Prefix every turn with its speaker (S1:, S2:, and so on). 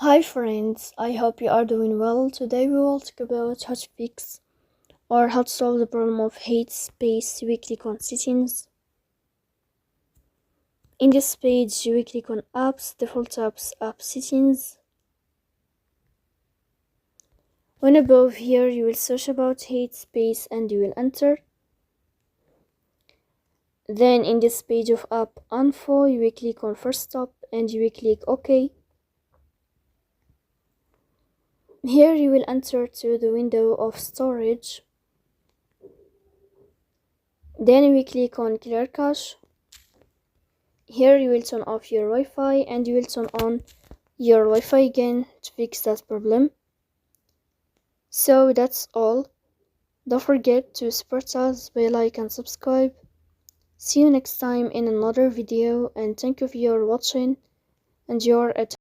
S1: Hi friends, I hope you are doing well. Today we will talk about how to fix or how to solve the problem of Headspace. We click on settings. In this page we click on apps, default apps, app settings. When above here you will search about Headspace and you will enter. Then in this page of app info you will click on first stop and you will click OK. Here you will enter to the window of storage. Then we click on clear cache. Here you will turn off your Wi-Fi and you will turn on your Wi-Fi again to fix that problem. So that's all. Don't forget to support us by like and subscribe. See you next time in another video and thank you for your watching and your attention.